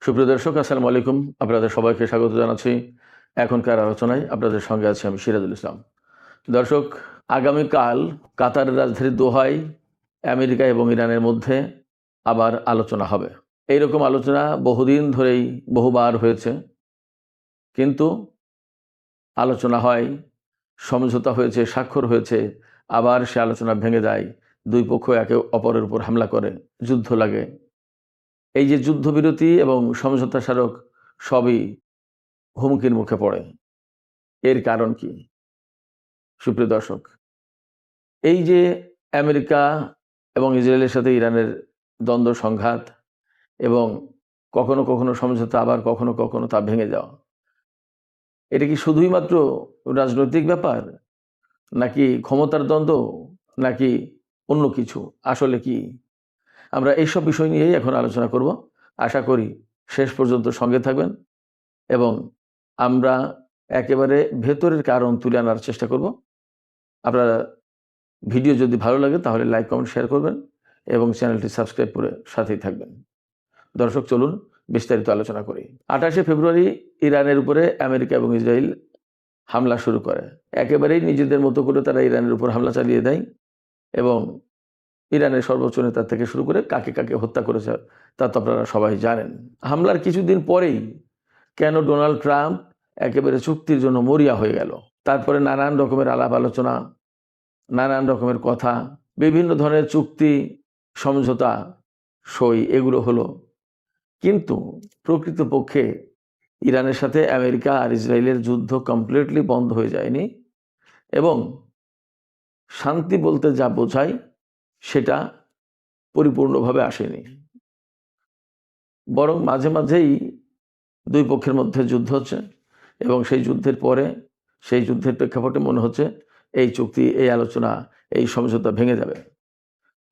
সুপ্রিয় দর্শক, আসসালামু আলাইকুম। আপনাদের সবাইকে স্বাগত জানাচ্ছি এখনকার আলোচনায়। আপনাদের সঙ্গে আছি আমি সিরাজুল ইসলাম। দর্শক, আগামীকাল কাতারের রাজধানী দোহায় আমেরিকা এবং ইরানের মধ্যে আবার আলোচনা হবে। এইরকম আলোচনা বহুদিন ধরেই বহুবার হয়েছে, কিন্তু আলোচনা হয়, সমঝোতা হয়েছে, স্বাক্ষর হয়েছে, আবার সে আলোচনা ভেঙে যায়। দুই পক্ষ একে অপরের উপর হামলা করে, যুদ্ধ লাগে। এই যে যুদ্ধবিরতি এবং সমঝোতা স্মারক সবই হুমকির মুখে পড়ে। এর কারণ কি? সুপ্রিয় দর্শক, এই যে আমেরিকা এবং ইসরায়েলের সাথে ইরানের দ্বন্দ্ব সংঘাত এবং কখনো কখনো সমঝোতা, আবার কখনো কখনো তা ভেঙে যাওয়া, এটা কি শুধুই মাত্র রাজনৈতিক ব্যাপার, নাকি ক্ষমতার দ্বন্দ্ব, নাকি অন্য কিছু? আসলে কি? আমরা এইসব বিষয় নিয়েই এখন আলোচনা করব। আশা করি শেষ পর্যন্ত সঙ্গে থাকবেন এবং আমরা একেবারে ভেতরের কারণ তুলে আনার চেষ্টা করব। আপনারা ভিডিও যদি ভালো লাগে তাহলে লাইক, কমেন্ট, শেয়ার করবেন এবং চ্যানেলটি সাবস্ক্রাইব করে সাথেই থাকবেন। দর্শক, চলুন বিস্তারিত আলোচনা করি। 28শে ফেব্রুয়ারি ইরানের উপরে আমেরিকা এবং ইসরায়েল হামলা শুরু করে। একেবারেই নিজেদের মতো করে তারা ইরানের উপর হামলা চালিয়ে দেয় এবং ইরানের সর্বোচ্চ নেতা থেকে শুরু করে কাকে কাকে হত্যা করেছে তা তো আপনারা সবাই জানেন। হামলার কিছুদিন পরেই কেন ডোনাল্ড ট্রাম্প একেবারে চুক্তির জন্য মরিয়া হয়ে গেল। তারপরে নানান রকমের আলাপ আলোচনা, নানান রকমের কথা, বিভিন্ন ধরনের চুক্তি, সমঝোতা, সই, এগুলো হলো। কিন্তু প্রকৃতপক্ষে ইরানের সাথে আমেরিকা আর ইসরায়েলের যুদ্ধ কমপ্লিটলি বন্ধ হয়ে যায়নি এবং শান্তি বলতে যা বোঝায় সেটা পরিপূর্ণভাবে আসেনি। বরং মাঝে মাঝেই দুই পক্ষের মধ্যে যুদ্ধ হচ্ছে এবং সেই যুদ্ধের পরে, সেই যুদ্ধের প্রেক্ষাপটে মনে হচ্ছে এই চুক্তি, এই আলোচনা, এই সমঝোতা ভেঙে যাবে।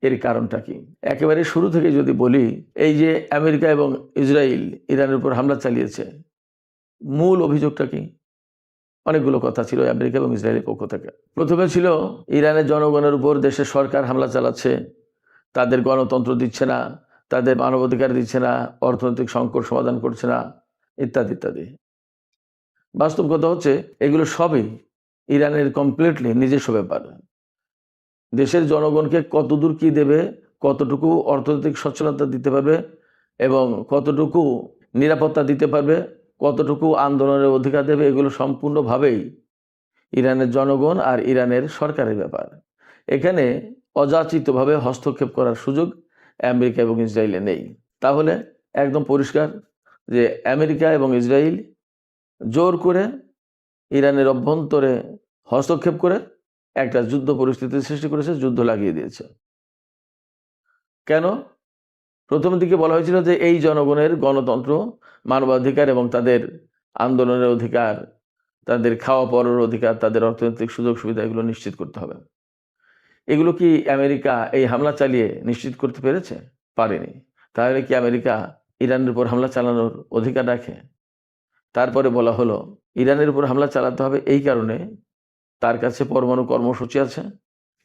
এর কারণটা কি? একেবারে শুরু থেকে যদি বলি, এই যে আমেরিকা এবং ইসরায়েল ইরানের উপর হামলা চালিয়েছে, মূল অভিযোগটা কি? অনেকগুলো কথা ছিল আমেরিকা এবং ইসরায়েলের পক্ষ থেকে। প্রথমে ছিল ইরানের জনগণের উপর দেশের সরকার হামলা চালাচ্ছে, তাদের গণতন্ত্র দিচ্ছে না, তাদের মানবাধিকার দিচ্ছে না, অর্থনৈতিক সংকট সমাধান করছে না, ইত্যাদি ইত্যাদি। বাস্তব কথা হচ্ছে এগুলো সবই ইরানের কমপ্লিটলি নিজস্ব ব্যাপার। দেশের জনগণকে কতদূর কি দেবে, কতটুকু অর্থনৈতিক সচ্ছলতা দিতে পারবে এবং কতটুকু নিরাপত্তা দিতে পারবে, কতটুকু আন্দোলনের অধিকার দেবে, এগুলো সম্পূর্ণভাবেই ইরানের জনগণ আর ইরানের সরকারের ব্যাপার। এখানে অযাচিতভাবে হস্তক্ষেপ করার সুযোগ আমেরিকা এবং ইসরায়েলে নেই। তাহলে একদম পরিষ্কার যে আমেরিকা এবং ইসরায়েল জোর করে ইরানের অভ্যন্তরে হস্তক্ষেপ করে একটা যুদ্ধ পরিস্থিতির সৃষ্টি করেছে, যুদ্ধ লাগিয়ে দিয়েছে। কেন? প্রথম দিকে বলা হয়েছিল যে এই জনগণের গণতন্ত্র, মানবাধিকার এবং তাদের আন্দোলনের অধিকার, তাদের খাওয়া পড়ার অধিকার, তাদের অর্থনৈতিক সুযোগ সুবিধা, এগুলো নিশ্চিত করতে হবে। এগুলো কি আমেরিকা এই হামলা চালিয়ে নিশ্চিত করতে পেরেছে? পারেনি। তাহলে কি আমেরিকা ইরানের উপর হামলা চালানোর অধিকার রাখে? তারপরে বলা হলো ইরানের উপর হামলা চালাতে হবে এই কারণে তার কাছে পরমাণু কর্মসূচি আছে,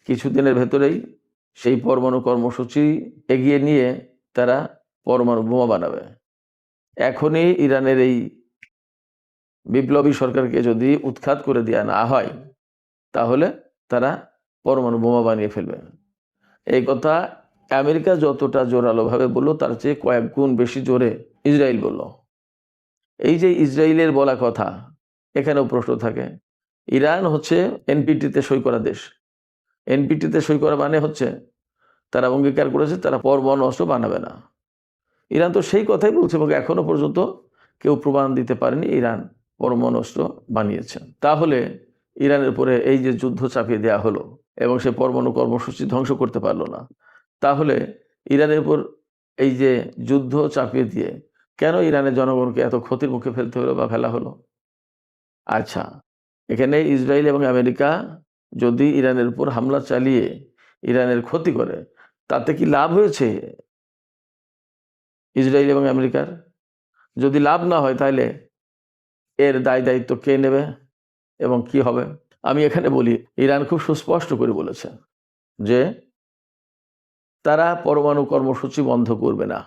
কিছুদিনের ভেতরেই সেই পরমাণু কর্মসূচি এগিয়ে নিয়ে তারা পরমাণু বোমা বানাবে। এখনই ইরানের এই বিপ্লবী সরকারকে যদি উৎখাত করে দেওয়া না হয় তাহলে তারা পরমাণু বোমা বানিয়ে ফেলবে। এই কথা আমেরিকা যতটা জোরালোভাবে বলল তার চেয়ে কয়েক গুণ বেশি জোরে ইসরায়েল বলল। এই যে ইসরায়েলের বলা কথা, এখানেও প্রশ্ন থাকে। ইরান হচ্ছে এনপিটিতে সই করা দেশ। এনপিটিতে সই করা মানে হচ্ছে তারা অঙ্গীকার করেছে তারা পরমাণু অস্ত্র বানাবে না। ইরান তো সেই কথাই বলছে এবং এখনো পর্যন্ত কেউ প্রমাণ দিতে পারেনি ইরান পরমাণু অস্ত্র বানিয়েছে। তাহলে ইরানের উপরে এই যে যুদ্ধ চাপিয়ে দেওয়া হলো এবং সে পরমাণু কর্মসূচি ধ্বংস করতে পারলো না, তাহলে ইরানের উপর এই যে যুদ্ধ চাপিয়ে দিয়ে কেন ইরানের জনগণকে এত ক্ষতির মুখে ফেলতে হলো বা ফেলা হলো? আচ্ছা, এখানে ইসরায়েল এবং আমেরিকা যদি ইরানের উপর হামলা চালিয়ে ইরানের ক্ষতি করে, তাতে কি লাভ হয়েছে ইসরায়েল এবং আমেরিকার? যদি লাভ না হয় তাহলে এর দায় দায়িত্ব কে নেবে এবং কি হবে? আমি এখানে বলি, ইরান খুব সুস্পষ্ট করে বলেছে যে তারা পরমাণু কর্মসূচি বন্ধ করবে না,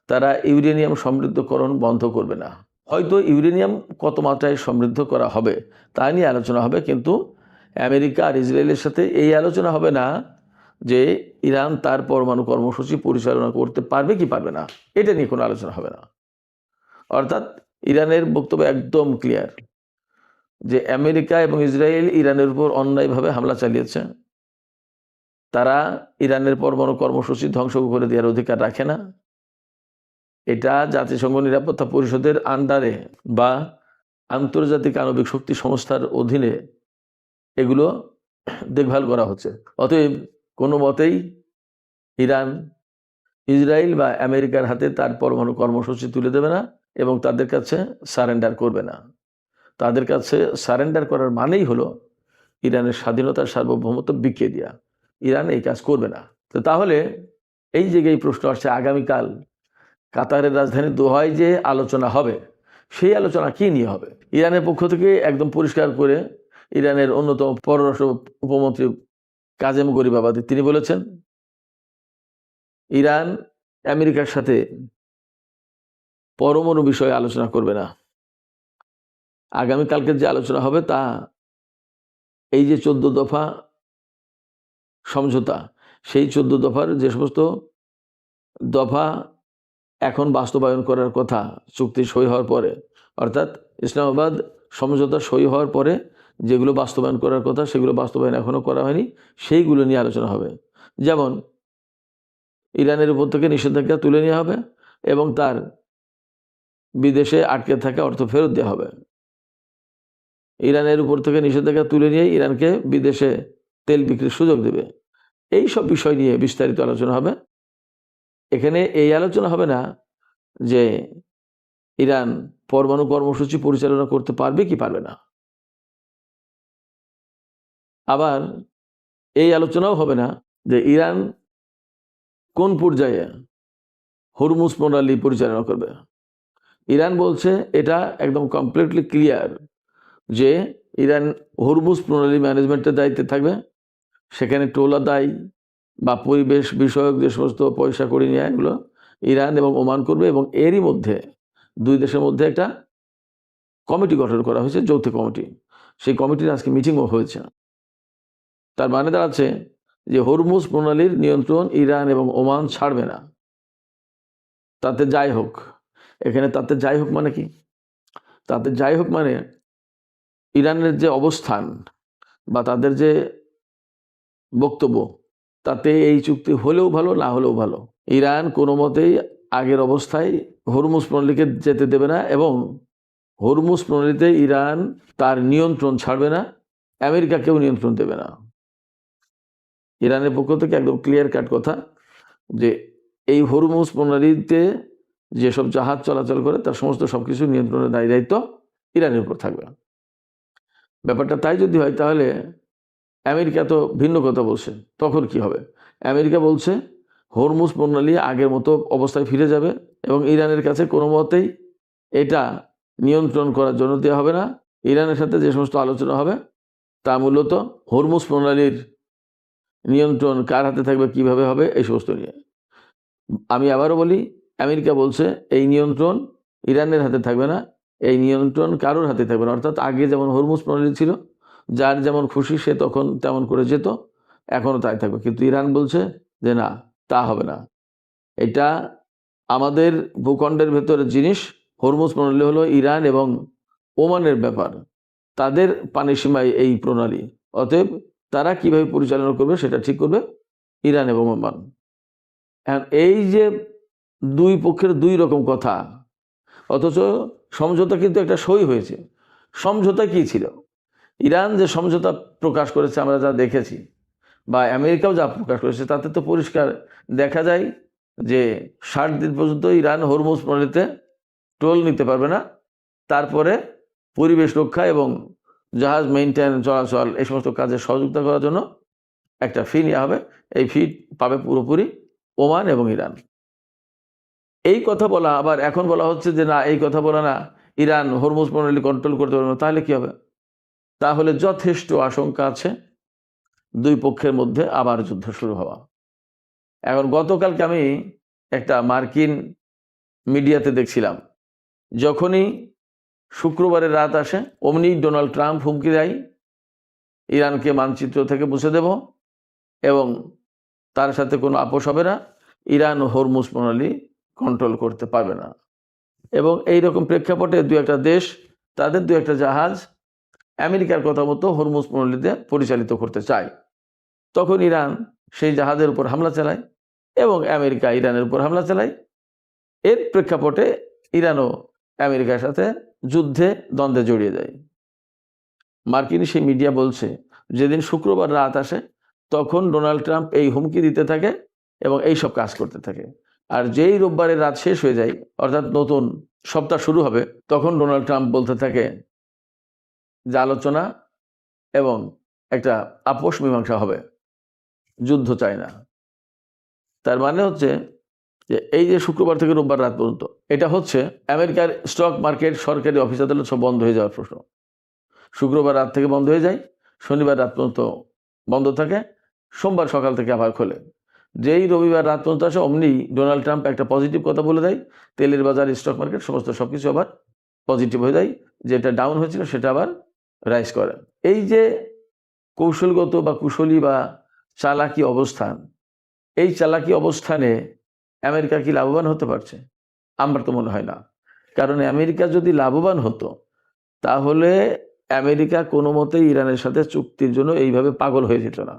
তারা ইউরেনিয়াম সমৃদ্ধকরণ বন্ধ করবে না। হয়তো ইউরেনিয়াম কত মাত্রায় সমৃদ্ধ করা হবে তা নিয়ে আলোচনা হবে, কিন্তু আমেরিকা আর ইসরায়েলের সাথে এই আলোচনা হবে না যে ইরান তার পরমাণু কর্মসূচি পরিচালনা করতে পারবে কি পারবে না, এটা নিয়ে কোনো আলোচনা হবে না। অর্থাৎ ইরানের বক্তব্য একদম ক্লিয়ার যে আমেরিকা এবং ইসরায়েল ইরানের উপর অন্যায়ভাবে হামলা চালিয়েছে, তারা ইরানের পরমাণু কর্মসূচি ধ্বংস করে দেওয়ার অধিকার রাখে না। এটা জাতিসংঘ নিরাপত্তা পরিষদের আন্ডারে বা আন্তর্জাতিক আণবিক শক্তি সংস্থার অধীনে এগুলো দেখভাল করা হচ্ছে। অতএব কোনো মতেই ইরান ইসরায়েল বা আমেরিকার হাতে তার পরমাণু কর্মসূচি তুলে দেবে না এবং তাদের কাছে সারেন্ডার করবে না। তাদের কাছে সারেন্ডার করার মানেই হলো ইরানের স্বাধীনতার সার্বভৌমত্ব বিকিয়ে দেওয়া। ইরান এই কাজ করবে না। তো তাহলে এই জায়গায় প্রশ্ন আসছে, আগামীকাল কাতারের রাজধানী দোহায় যে আলোচনা হবে সেই আলোচনা কি নিয়ে হবে? ইরানের পক্ষ থেকে একদম পরিষ্কার করে ইরানের অন্যতম পররাষ্ট্র উপমন্ত্রী কাজেম গরিবাবাদী তিনি বলেছেন, ইরান আমেরিকার সাথে পরমাণু বিষয়ে আলোচনা করবে না। আগামীকালকে যে আলোচনা হবে তা এই যে 14 দফা সমঝোতা, সেই 14 দফার যে সমস্ত দফা এখন বাস্তবায়ন করার কথা চুক্তি সই হওয়ার পরে, অর্থাৎ ইসলামাবাদ সমঝোতা সই হওয়ার পরে যেগুলো বাস্তবায়ন করার কথা সেগুলো বাস্তবায়ন এখনও করা হয়নি, সেইগুলো নিয়ে আলোচনা হবে। যেমন ইরানের উপর থেকে নিষেধাজ্ঞা তুলে নেওয়া হবে এবং তার বিদেশে আটকে থাকা অর্থ ফেরত দেওয়া হবে। ইরানের উপর থেকে নিষেধাজ্ঞা তুলে নিয়ে ইরানকে বিদেশে তেল বিক্রির সুযোগ দেবে। এই সব বিষয় নিয়ে বিস্তারিত আলোচনা হবে। এখানে এই আলোচনা হবে না যে ইরান পরমাণু কর্মসূচি পরিচালনা করতে পারবে কি পারবে না। আবার এই আলোচনাও হবে না যে ইরান কোন পর্যায়ে হরমুজ প্রণালী পরিচালনা করবে। ইরান বলছে এটা একদম কমপ্লিটলি ক্লিয়ার যে ইরান হরমুজ প্রণালী ম্যানেজমেন্টের দায়িত্বে থাকবে। সেখানে টোল আদায় বা পরিবেশ বিষয়ক যে সমস্ত পয়সা করি নিয়ে এগুলো ইরান এবং ওমান করবে, এবং এরই মধ্যে দুই দেশের মধ্যে একটা কমিটি গঠন করা হয়েছে, যৌথ কমিটি। সেই কমিটির আজকে মিটিংও হয়েছে। তার মানে দাঁড়াচ্ছে যে হরমুজ প্রণালীর নিয়ন্ত্রণ ইরান এবং ওমান ছাড়বে না, তাতে যাই হোক। এখানে তাতে যাই হোক মানে কি? তাতে যাই হোক মানে ইরানের যে অবস্থান বা তাদের যে বক্তব্য, তাতে এই চুক্তি হলেও ভালো না হলেও ভালো। ইরান কোনো মতেই আগের অবস্থায় হরমুজ প্রণালীকে যেতে দেবে না এবং হরমুজ প্রণালীতে ইরান তার নিয়ন্ত্রণ ছাড়বে না, আমেরিকাকেও নিয়ন্ত্রণ দেবে না। ইরানের পক্ষ থেকে একদম ক্লিয়ার কাট কথা যে এই হরমুজ প্রণালীতে যেসব জাহাজ চলাচল করে তার সমস্ত সবকিছু নিয়ন্ত্রণের দায়িত্ব ইরানের উপর থাকবে। ব্যাপারটা তাই যদি হয় তাহলে আমেরিকা তো ভিন্ন কথা বলছে, তখন কি হবে? আমেরিকা বলছে হরমুজ প্রণালী আগের মতো অবস্থায় ফিরে যাবে এবং ইরানের কাছে কোনো মতেই এটা নিয়ন্ত্রণ করার জন্য দেওয়া হবে না। ইরানের সাথে যে সমস্ত আলোচনা হবে তা মূলত হরমুজ প্রণালীর নিয়ন্ত্রণ কার হাতে থাকবে, কিভাবে হবে, এই সমস্ত নিয়ে। আমি আবারও বলি, আমেরিকা বলছে এই নিয়ন্ত্রণ ইরানের হাতে থাকবে না, এই নিয়ন্ত্রণ কারোর হাতে থাকবে না। অর্থাৎ আগে যেমন হরমুজ প্রণালী ছিল, যার যেমন খুশি সে তখন তেমন করে যেত, এখনও তাই থাকবে। কিন্তু ইরান বলছে যে না, তা হবে না, এটা আমাদের ভূখণ্ডের ভেতরের জিনিস। হরমুজ প্রণালী হলো ইরান এবং ওমানের ব্যাপার, তাদের পানি সীমায় এই প্রণালী। অতএব তারা কিভাবে পরিচালনা করবে সেটা ঠিক করবে ইরান এবং ওমান। এই যে দুই পক্ষের দুই রকম কথা, অথচ সমঝোতা কিন্তু একটা সই হয়েছে। সমঝোতা কি ছিল? ইরান যে সমঝোতা প্রকাশ করেছে আমরা যা দেখেছি, বা আমেরিকাও যা প্রকাশ করেছে, তাতে তো পরিষ্কার দেখা যায় যে 60 দিন পর্যন্ত ইরান হরমুজ প্রণালীতে টোল নিতে পারবে না। তারপরে পরিবেশ রক্ষা এবং জাহাজ মেইনটেন চলাচল এই সমস্ত কাজে সহযোগিতা করার জন্য একটা ফি নেওয়া হবে। এই ফি পাবে পুরোপুরি ওমান এবং ইরান। এই কথা বলা, আবার এখন বলা হচ্ছে যে না, এই কথা বলা না, ইরান হরমুজ প্রণালী কন্ট্রোল করতে পারবে না। তাহলে কি হবে? তাহলে যথেষ্ট আশঙ্কা আছে দুই পক্ষের মধ্যে আবার যুদ্ধ শুরু হওয়া। এখন গতকালকে আমি একটা মার্কিন মিডিয়াতে দেখছিলাম, যখনই শুক্রবারের রাত আসে অমনি ডোনাল্ড ট্রাম্প হুমকি দেয় ইরানকে মানচিত্র থেকে মুছে দেব এবং তার সাথে কোনো আপোষ হবে না, ইরান হরমুজ প্রণালী কন্ট্রোল করতে পারবে না। এবং এই রকম প্রেক্ষাপটে দু একটা দেশ তাদের দু একটা জাহাজ আমেরিকার কথা মতো হরমুজ প্রণালীতে পরিচালিত করতে চায়। তখন ইরান সেই জাহাজের উপর হামলা চালায় এবং আমেরিকা ইরানের উপর হামলা চালায়। এর প্রেক্ষাপটে ইরানও আমেরিকার সাথে দ্বন্দ্বে জড়িয়ে যায়। মার্কিন সেই মিডিয়া বলছে যেদিন শুক্রবার রাত আসে তখন ডোনাল্ড ট্রাম্প এই হুমকি দিতে থাকে এবং এই সব কাজ করতে থাকে। আর যেই রোববারের রাত শেষ হয়ে যায়, অর্থাৎ নতুন সপ্তাহ শুরু হবে, তখন ডোনাল্ড ট্রাম্প বলতে থাকে যে আলোচনা এবং একটা আপোষ মীমাংসা হবে, যুদ্ধ চায় না। তার মানে হচ্ছে যে এই যে শুক্রবার থেকে রোববার রাত পর্যন্ত, এটা হচ্ছে আমেরিকার স্টক মার্কেট, সরকারি অফিস আদালত সব বন্ধ হয়ে যাওয়ার প্রশ্ন। শুক্রবার রাত থেকে বন্ধ হয়ে যায়, শনিবার রাত পর্যন্ত বন্ধ থাকে, সোমবার সকাল থেকে আবার খোলে। যেই রবিবার রাত পর্যন্ত আসে অমনি ডোনাল্ড ট্রাম্প একটা পজিটিভ কথা বলে দেয়, তেলের বাজার, স্টক মার্কেট সমস্ত সবকিছু আবার পজিটিভ হয়ে যায়, যেটা ডাউন হয়েছিল সেটা আবার রাইজ করে। এই যে কৌশলগত বা কুশলী বা চালাকি অবস্থান, এই চালাকি অবস্থানে আমেরিকা কি লাভবান হতে পারছে? আমার তো মনে হয় না। কারণ আমেরিকা যদি লাভবান হতো তাহলে আমেরিকা কোনো মতেই ইরানের সাথে চুক্তির জন্য এইভাবে পাগল হয়ে যেত না।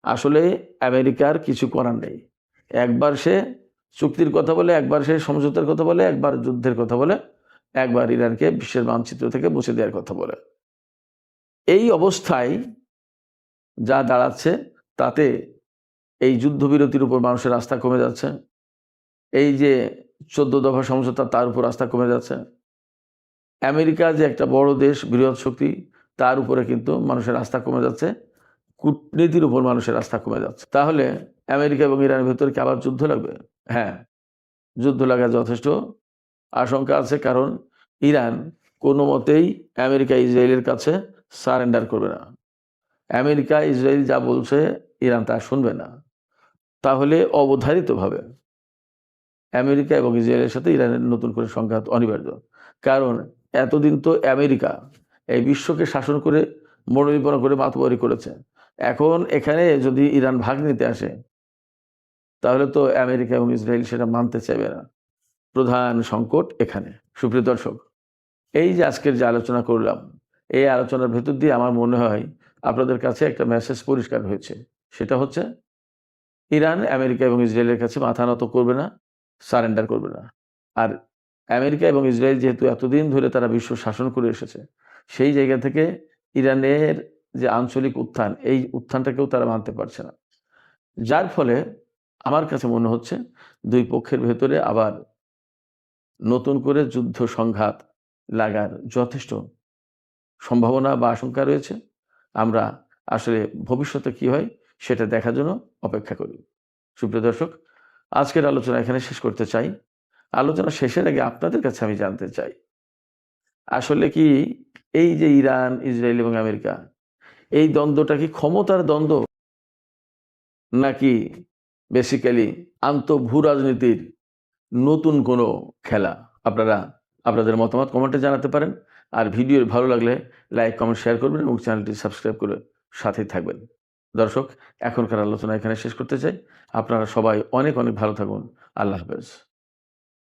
আসলে আমেরিকার কিছু করার নেই। একবার সে চুক্তির কথা বলে, একবার সে সমঝোতার কথা বলে, একবার যুদ্ধের কথা বলে, একবার ইরানকে বিশ্বের মানচিত্র থেকে মুছে দেওয়ার কথা বলে। এই অবস্থায় যা দাঁড়াচ্ছে তাতে এই যুদ্ধবিরতির উপর মানুষের আস্থা কমে যাচ্ছে। এই যে 14 দফা সমঝোতা, তার উপর আস্থা কমে যাচ্ছে। আমেরিকা যে একটা বড় দেশ, বৃহৎ শক্তি, তার উপরে কিন্তু মানুষের আস্থা কমে যাচ্ছে। কূটনীতির উপর মানুষের আস্থা কমে যাচ্ছে। তাহলে আমেরিকা এবং ইরানের ভেতরে কি আবার যুদ্ধ লাগবে? হ্যাঁ, যুদ্ধ লাগার যথেষ্ট আশঙ্কা আছে। কারণ ইরান কোনো মতেই আমেরিকা ইসরায়েলের কাছে সারেন্ডার করবে না। আমেরিকা ইসরায়েল যা বলছে ইরান তা শুনবে না। তাহলে অবধারিতভাবে আমেরিকা এবং ইসরায়েলের সাথে ইরানের নতুন করে সংঘাত অনিবার্য। কারণ এতদিন তো আমেরিকা এই বিশ্বকে শাসন করে, মনোনিবেদন করে, মাতবাড়ি করেছে। এখন এখানে যদি ইরান ভাগ নিতে আসে তাহলে তো আমেরিকা এবং ইসরায়েল সেটা মানতে চাইবে না। প্রধান সংকট এখানে। সুপ্রিয় দর্শক, এই যে আজকের যে আলোচনা করলাম, এই আলোচনার ভেতর দিয়ে আমার মনে হয় আপনাদের কাছে একটা মেসেজ পরিষ্কার হয়েছে। সেটা হচ্ছে ইরান আমেরিকা এবং ইসরায়েলের কাছে মাথা নত করবে না, সারেন্ডার করবে না। আর আমেরিকা এবং ইসরায়েল যেহেতু এতদিন ধরে তারা বিশ্ব শাসন করে এসেছে, সেই জায়গা থেকে ইরানের যে আঞ্চলিক উত্থান, এই উত্থানটাকেও তারা মানতে পারছে না। যার ফলে আমার কাছে মনে হচ্ছে দুই পক্ষের ভেতরে আবার নতুন করে যুদ্ধ সংঘাত লাগার যথেষ্ট সম্ভাবনা বা আশঙ্কা রয়েছে। আমরা আসলে ভবিষ্যতে কি হয় সেটা দেখার জন্য অপেক্ষা করি। সুপ্রিয় দর্শক, আজকের আলোচনা এখানে শেষ করতে চাই। আলোচনা শেষের আগে আপনাদের কাছে আমি জানতে চাই, আসলে কি এই যে ইরান, ইসরায়েল এবং আমেরিকা, এই দ্বন্দ্বটা কি ক্ষমতার দ্বন্দ্ব, নাকি বেসিক্যালি ভূ রাজনীতির নতুন কোনো খেলা? আপনারা আপনাদের মতামত কমেন্টে জানাতে পারেন। আর ভিডিও ভালো লাগলে লাইক, কমেন্ট, শেয়ার করবেন এবং চ্যানেলটি সাবস্ক্রাইব করে সাথেই থাকবেন। দর্শক, এখনকার আলোচনা এখানে শেষ করতে চাই। আপনারা সবাই অনেক অনেক ভালো থাকুন। আল্লাহ হাফেজ।